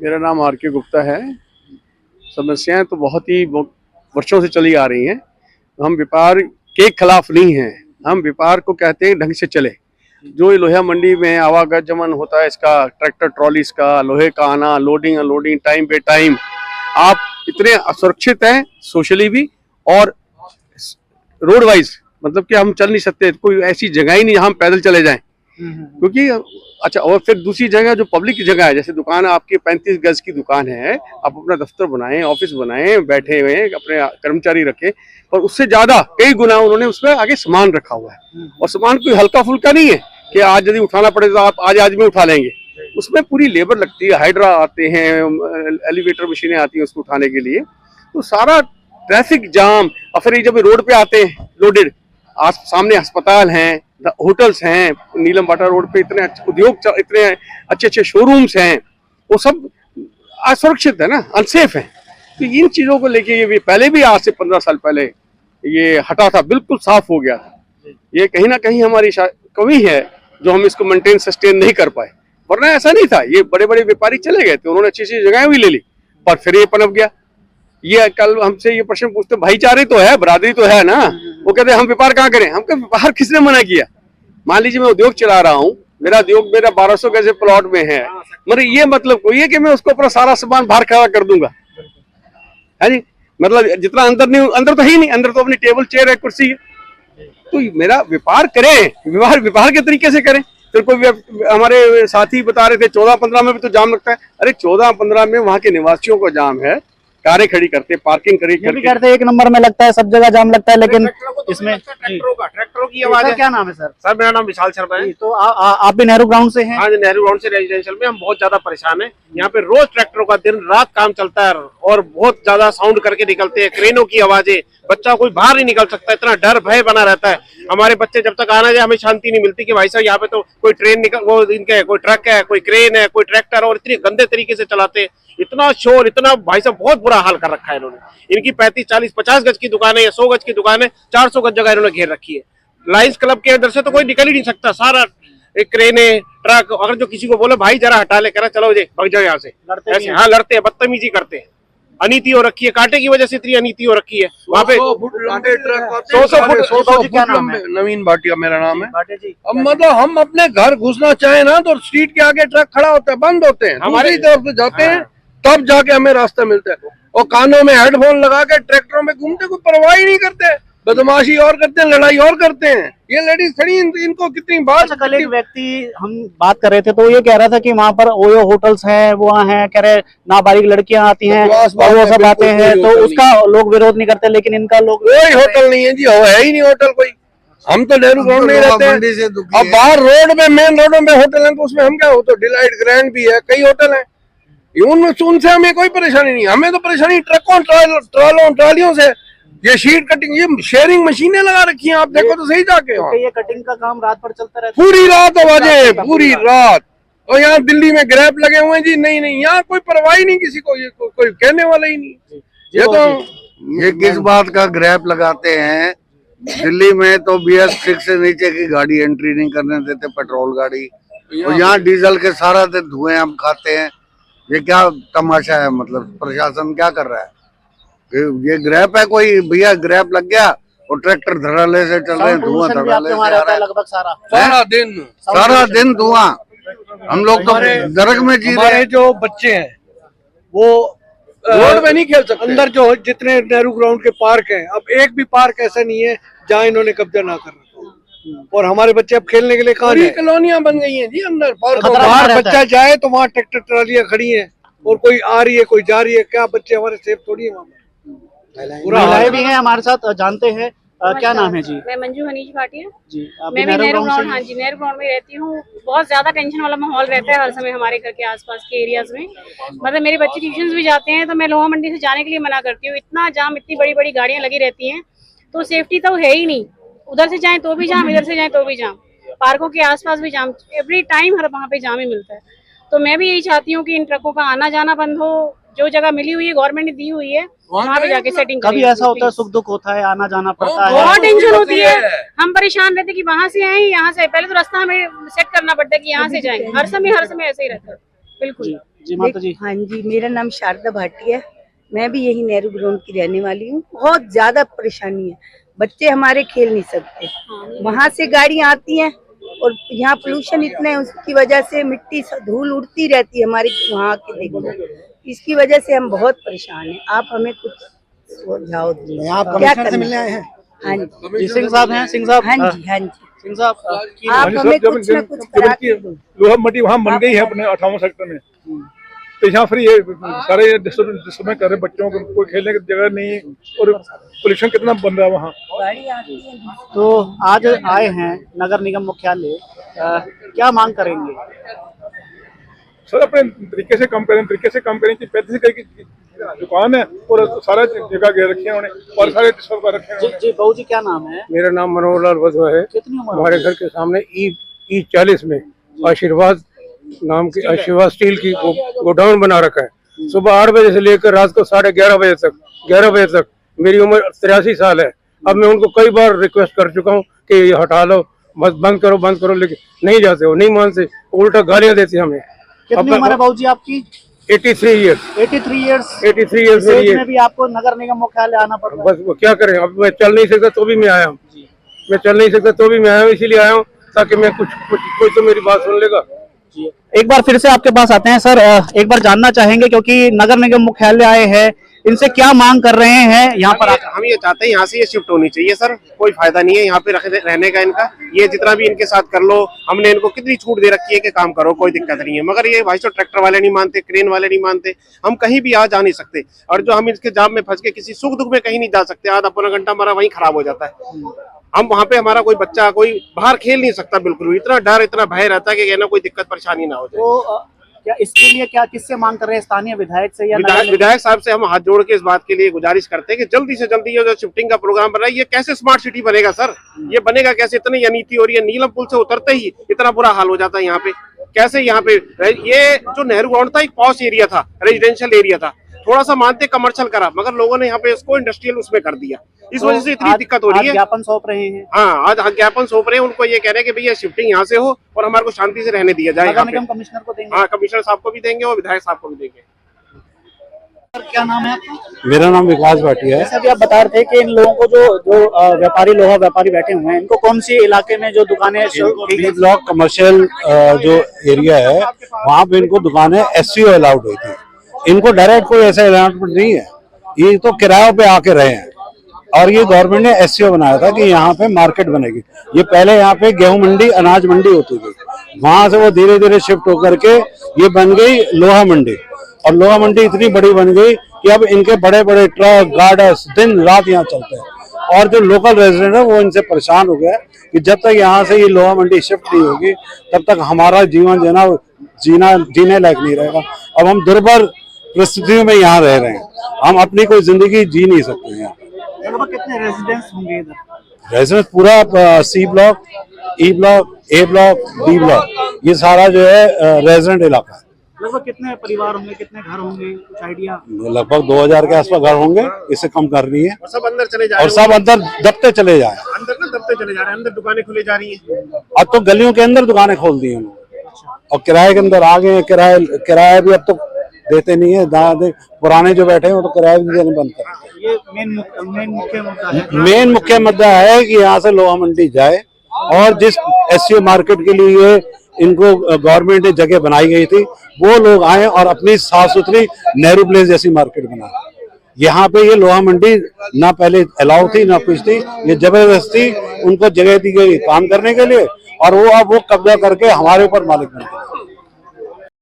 मेरा नाम आर.के. गुप्ता है। समस्याएं तो बहुत ही वर्षों से चली आ रही हैं। हम व्यापार के खिलाफ नहीं हैं, हम व्यापार को कहते हैं ढंग से चले। जो लोहिया मंडी में आवागमन होता है, इसका ट्रैक्टर ट्रॉलीज का, लोहे का आना, लोडिंग अनलोडिंग टाइम पे टाइम, आप इतने असुरक्षित हैं सोशली भी और रोड वाइज, मतलब कि हम चल नहीं सकते। कोई ऐसी जगह ही नहीं जहाँ हम पैदल चले जाएं, क्योंकि अच्छा। और फिर दूसरी जगह जो पब्लिक की जगह है, जैसे दुकान आपकी 35 गज की दुकान है, आप अपना दफ्तर बनाएं, ऑफिस बनाएं, बैठे हुए अपने कर्मचारी रखें, और उससे ज्यादा कई गुना उन्होंने उसमें आगे सामान रखा हुआ है। और सामान कोई हल्का फुल्का नहीं है कि आज यदि उठाना पड़े तो आप आज में उठा लेंगे। उसमें पूरी लेबर लगती है, हाइड्रा आते हैं, एलिवेटर मशीनें आती हैं उसको उठाने के लिए, तो सारा ट्रैफिक जाम। और फिर जब रोड पे आते हैं लोडेड, आज सामने अस्पताल हैं, होटल्स हैं, नीलम बाटा रोड पे इतने उद्योग, इतने अच्छे अच्छे शोरूम्स हैं, वो सब असुरक्षित है ना, अनसेफ है। तो इन चीजों को लेके ये पहले भी आज से 15 साल पहले ये हटा था, बिल्कुल साफ हो गया था। ये कहीं ना कहीं हमारी कमी है जो हम इसको मेंटेन सस्टेन नहीं कर पाए, वरना ऐसा नहीं था। ये बड़े बड़े व्यापारी चले गए थे, उन्होंने अच्छी अच्छी जगह भी ले ली, पर फिर ये पनप गया। ये कल हमसे ये प्रश्न पूछते, भाईचारे तो है, बरादरी तो है ना, वो कहते हैं हम व्यापार कहाँ करें। हम कहते व्यापार किसने मना किया? मान लीजिए मैं उद्योग चला रहा हूँ, मेरा उद्योग मेरा 1200 गज प्लॉट में है, मतलब ये मतलब कोई है कि मैं उसको अपना सारा सामान बाहर खड़ा कर दूंगा, है जी? मतलब जितना अंदर नहीं, अंदर तो है ही नहीं, अंदर तो अपनी टेबल चेयर है, कुर्सी है। तो मेरा व्यापार करें, व्यापार के तरीके से करें। फिर कोई हमारे साथी बता रहे थे 14-15 में भी तो जाम लगता है। अरे 14-15 में वहाँ के निवासियों को जाम है, कारें खड़ी करते, पार्किंग खड़ी करते, 1 नंबर में लगता है, सब जगह जाम लगता है। लेकिन इसमें ट्रैक्टरों की आवाज है। क्या नाम है सर? सर मेरा नाम विशाल शर्मा है। तो आप भी नेहरू ग्राउंड से हैं? हाँ, नेहरू ग्राउंड से रेजिडेंशियल में हम बहुत ज्यादा परेशान हैं। यहाँ पे रोज ट्रैक्टरों का दिन रात काम चलता है और बहुत ज्यादा साउंड करके निकलते हैं, क्रेनों की आवाजें, बच्चा कोई बाहर नहीं निकल सकता, इतना डर भय बना रहता है। हमारे बच्चे जब तक आना जाए हमें शांति नहीं मिलती कि भाई साहब यहाँ पे तो कोई ट्रेन निकल, वो इनके कोई ट्रक है, कोई क्रेन है, कोई ट्रैक्टर, और इतनी गंदे तरीके से चलाते हैं, इतना शोर, इतना भाई साहब बहुत बुरा हाल कर रखा है इन्होंने। इनकी 35, 40, 50 गज की दुकान है या 100 गज की दुकान है, 400 गज जगह इन्होंने घेर रखी है। लायंस क्लब के अंदर से तो कोई निकल ही नहीं सकता, सारा एक क्रेने ट्रक, अगर जो किसी को बोले भाई जरा हटा ले, करा चलो जी भग जाओ यहाँ से, ऐसे हाँ लड़ते हैं, बदतमीजी करते हैं। अनीति हो रखी है, कांटे की वजह से इतनी अनीति हो रखी है। वहाँ पे 100 फुट नवीन भाटिया मेरा नाम है। अब मतलब हम अपने घर घुसना चाहे ना तो स्ट्रीट के आगे ट्रक खड़ा होता है, बंद होते हैं, हमारी तरफ से जाते हैं, तब जाके हमें रास्ता मिलता है। और कानों में हेडफोन लगा के ट्रैक्टरों में घूमते, कोई परवाह ही नहीं करते, बदमाशी और करते हैं, लड़ाई और करते हैं। ये लेडीज खड़ी, इनको कितनी बात। कल एक व्यक्ति हम बात कर रहे थे तो ये कह रहा था कि वहाँ पर ओयो होटल्स हैं, वहाँ हैं, कह रहे नाबालिग लड़कियां आती हैं और वो सब आते हैं, तो उसका लोग विरोध नहीं करते, लेकिन इनका लोग कोई होटल नहीं है जी, है ही नहीं होटल कोई। हम तो नेहरू ग्राउंड में रहते हैं, अब बाहर रोड में, मेन रोडों में होटल है, तो उसमें हम क्या हो, तो डिलाइट ग्रैंड भी है, कई होटल है, उनसे हमें कोई परेशानी नहीं। हमें तो परेशानी ट्रकों ट्रालियों से, ये शीट कटिंग, ये शेयरिंग मशीनें लगा रखी हैं, आप देखो तो सही जाके। ये कटिंग का काम रात भर चलता रहता है, पूरी रात आवाजें, पूरी रात। और यहाँ दिल्ली में ग्रैप लगे हुए हैं जी, नहीं यहाँ कोई परवाह नहीं किसी को, ये कोई कहने वाला ही नहीं। ये तो ये किस बात का ग्रैप लगाते हैं? दिल्ली में तो BS6 से नीचे की गाड़ी एंट्री नहीं करने देते, पेट्रोल गाड़ी, और यहाँ डीजल के सारा दिन धुएं हम खाते हैं। ये क्या तमाशा है? मतलब प्रशासन क्या कर रहा है? ये ग्रैप है कोई? भैया ग्रैप लग गया और ट्रैक्टर धड़ल्ले से चल रहे हैं, धुआं धड़ल्ले से आ रहा है, लगभग सारा दिन धुआं। हम लोग तो नरक में जी रहे हैं। जो बच्चे हैं वो रोड में नहीं खेल सकते, अंदर जो जितने नेहरू ग्राउंड के पार्क हैं, अब एक भी पार्क ऐसा नहीं है जहाँ इन्होंने कब्जा ना कर रखा। और हमारे बच्चे अब खेलने के लिए कहाँ जाएं? कॉलोनियां बन गई हैं जी अंदर, बाहर बच्चा जाए तो वहाँ ट्रैक्टर ट्रालियां खड़ी हैं और कोई आ रही है, कोई जा रही है, क्या बच्चे हमारे सेफ थोड़ी है? वहाँ महिलाएं भी हैं हमारे साथ, जानते हैं क्या नाम है जी? मैं मंजू हनीश भाटिया जी। मैं भी नेहरू ग्राउंड, हाँ जी, नेहरू ग्राउंड में रहती हूँ। बहुत ज्यादा टेंशन वाला माहौल रहता है हर समय हमारे घर के आसपास के एरियाज में। मतलब मेरे बच्चे ट्यूशन भी जाते हैं तो मैं लोहा मंडी से जाने के लिए मना करती हूँ। इतना जाम, इतनी बड़ी बड़ी गाड़ियां लगी रहती हैं, तो सेफ्टी तो है ही नहीं। उधर से जाए तो भी जाम, इधर से जाए तो भी जाम, पार्कों के आसपास भी जाम, एवरी टाइम हर वहाँ पे जाम ही मिलता है। तो मैं भी यही चाहती हूँ कि इन ट्रकों का आना जाना बंद हो, जो जगह मिली हुई है गवर्नमेंट ने दी हुई है वहाँ पे जाके सेटिंग। कभी ऐसा होता है, सुख दुख होता है, आना जाना पड़ता है, बहुत टेंशन होती है, हम परेशान रहते कि वहाँ से आए, यहाँ से। पहले तो रास्ता हमें सेट करना पड़ता है कि यहाँ से जाएं, हर समय ऐसे ही रहता है। बिल्कुल। जी माता जी। हाँ जी, मेरा नाम शारदा भाटिया है। मैं भी यही नेहरू ग्राउंड की रहने वाली हूँ। बहुत ज्यादा परेशानी है, बच्चे हमारे खेल नहीं सकते। वहाँ से गाड़ियाँ आती हैं और यहाँ पोल्यूशन इतना है, उसकी वजह से मिट्टी धूल उड़ती रहती है हमारे वहाँ के देखो। इसकी वजह से हम बहुत परेशान हैं। आप हमें कुछ सुझाव दीजिए। आप क्या कमिश्नर से करना मिलने आए हैं? हाँ जी, सिंह साहब हैं, सिंह साहब। हाँ जी, हाँ जी। सिंह साहब आप हमें कुछ न कुछ करा के दो। लोहा मट्टी वहाँ बन गई है अपने 58 सेक्टर में, तो यहाँ फ्री है, सारे डिस्टर्ब कर रहे बच्चों को, कोई खेलने की जगह नहीं है और पोल्यूशन कितना बन रहा है वहाँ। गाड़ी आती है। तो आज आए हैं नगर निगम मुख्यालय, क्या मांग करेंगे? सर अपने तरीके से कम करें कि पैसे से दुकान है और सारा जगह घेर रखे हैं उन्होंने और सारे डिस्टर्ब कर रखे हैं। जी बहू जी, क्या नाम है? मेरा नाम मनोहर लाल वधवा है। कितनी उम्र? हमारे घर के सामने ई 40 में आशीर्वाद नाम की आशीर्वाद स्टील की गोडाउन बना रखा है। सुबह 8 बजे से लेकर रात को 11:30 बजे तक मेरी उम्र 83 साल है। अब मैं उनको कई बार रिक्वेस्ट कर चुका हूँ कि ये हटा लो, बंद करो, लेकिन नहीं जाते हो, नहीं मानते, उल्टा गालियां देते हमें। कितनी उम्र है बहू जी आपकी? 83 ईयर्स। 83 ईयर्स में भी आपको नगर निगम मुख्यालय आना पड़ रहा है। बस वो क्या करें, अब मैं चल नहीं सकता तो भी मैं आया हूँ। इसीलिए आया हूँ ताकि मैं कुछ कोई तो मेरी बात सुन लेगा। एक बार फिर से आपके पास आते हैं सर, एक बार जानना चाहेंगे क्योंकि नगर निगम मुख्यालय आए हैं, इनसे क्या मांग कर रहे हैं यहाँ पर? हम ये चाहते हैं यहाँ से ये शिफ्ट होनी चाहिए सर, कोई फायदा नहीं है यहाँ पे रहने का इनका। ये जितना भी इनके साथ कर लो, हमने इनको कितनी छूट दे रखी है कि काम करो, कोई दिक्कत नहीं है, मगर ये भाई साहब ट्रैक्टर वाले नहीं मानते, क्रेन वाले नहीं मानते, हम कहीं भी आ जा नहीं सकते। और जो हम इसके जाम में फंस के किसी सुख दुख में कहीं नहीं जा सकते, आधा पौना घंटा हमारा वहीं खराब हो जाता है। हम वहाँ पे हमारा कोई बच्चा कोई बाहर खेल नहीं सकता बिल्कुल भी, इतना डर इतना भय रहता है कि कहना कोई दिक्कत परेशानी ना हो जाए। तो क्या इसके लिए क्या किससे मांग कर रहे हैं? स्थानीय विधायक से या विधायक साहब से हम हाथ जोड़ के इस बात के लिए गुजारिश करते हैं कि जल्दी से जल्दी ये जो शिफ्टिंग का प्रोग्राम बन रहा है, ये कैसे स्मार्ट सिटी बनेगा सर? ये बनेगा कैसे? इतनी अनीति हो रही है, नीलम पुल से उतरते ही इतना बुरा हाल हो जाता है यहाँ पे। कैसे यहाँ पे ये जो नेहरू ग्राउंड था एक पॉश एरिया था, रेजिडेंशियल एरिया था, थोड़ा सा मानते कमर्शियल करा, मगर लोगों ने यहाँ पे इसको इंडस्ट्रियल उसमें कर दिया। इस वजह से इतनी दिक्कत हो रही है। ज्ञापन सौंप रहे हैं। हाँ, आज ज्ञापन सौंप रहे हैं, उनको ये कह रहे हैं कि भैया शिफ्टिंग यहाँ से हो और हमारे को शांति से रहने दिया जाए। नगर निगम कमिश्नर को देंगे? हाँ, कमिश्नर साहब को भी देंगे और विधायक साहब को भी देंगे। क्या नाम है आपका? मेरा नाम विकास भाटिया है। जैसा भी आप बता रहे थे कि इन लोगों को जो व्यापारी लोहा व्यापारी बैठे हुए हैं, इनको कौन सी इलाके में जो दुकानें बी ब्लॉक कमर्शियल जो एरिया है वहाँ पे इनको दुकानें SCO अलाउड हुई थी। इनको डायरेक्ट कोई ऐसा अलाउंसमेंट नहीं है, ये तो किरायों पे आके रहे हैं और ये गवर्नमेंट ने SCO बनाया था कि यहाँ पे मार्केट बनेगी। ये पहले यहाँ पे गेहूं मंडी अनाज मंडी होती थी, वहां से वो धीरे धीरे शिफ्ट होकर के ये बन गई लोहा मंडी, और लोहा मंडी इतनी बड़ी बन गई कि अब इनके बड़े बड़े ट्रक गार्डर्स दिन रात यहाँ चलते हैं। और जो लोकल रेजिडेंट है वो इनसे परेशान हो गया कि जब तक यहाँ से ये लोहा मंडी शिफ्ट नहीं होगी तब तक हमारा जीवन जीने लायक नहीं रहेगा। अब हम दुर्भर परिस्थितियों में यहाँ रह रहे हैं, हम अपनी कोई जिंदगी जी नहीं सकते यहाँ। कितने रेजिडेंट्स होंगे इधर? रेजिडेंस पूरा C block, E block, A block, D block, ये सारा जो है रेजिडेंट इलाका है। लगभग कितने परिवार होंगे, कितने घर होंगे, कुछ आइडिया? लगभग 2000 के आसपास घर होंगे, इससे कम कर रही है। और सब अंदर चले जा रहे हैं, और सब अंदर दबते चले जाए, दबते चले जा रहे हैं, अंदर दुकानें खुली जा रही है। अब तो गलियों के अंदर दुकानें खोल दी उन्होंने और किराए के अंदर आ गए हैं। किराया भी अब तो देते नहीं है, पुराने जो बैठे हैं वो तो किराया भी देने बंद कर। ये मेन मुख्य मुद्दा है। मेन मुख्य मुद्दा है कि यहाँ से लोहा मंडी जाए और जिस SCO मार्केट के लिए इनको गवर्नमेंट ने जगह बनाई गई थी वो लोग आए और अपनी साफ सुथरी नेहरू प्लेस जैसी मार्केट बनाए। यहाँ पे ये लोहा मंडी ना पहले अलाउ थी ना कुछ थी, ये जबरदस्ती उनको जगह दी गई काम करने के लिए और वो अब वो कब्जा करके हमारे ऊपर मालिक बन गए।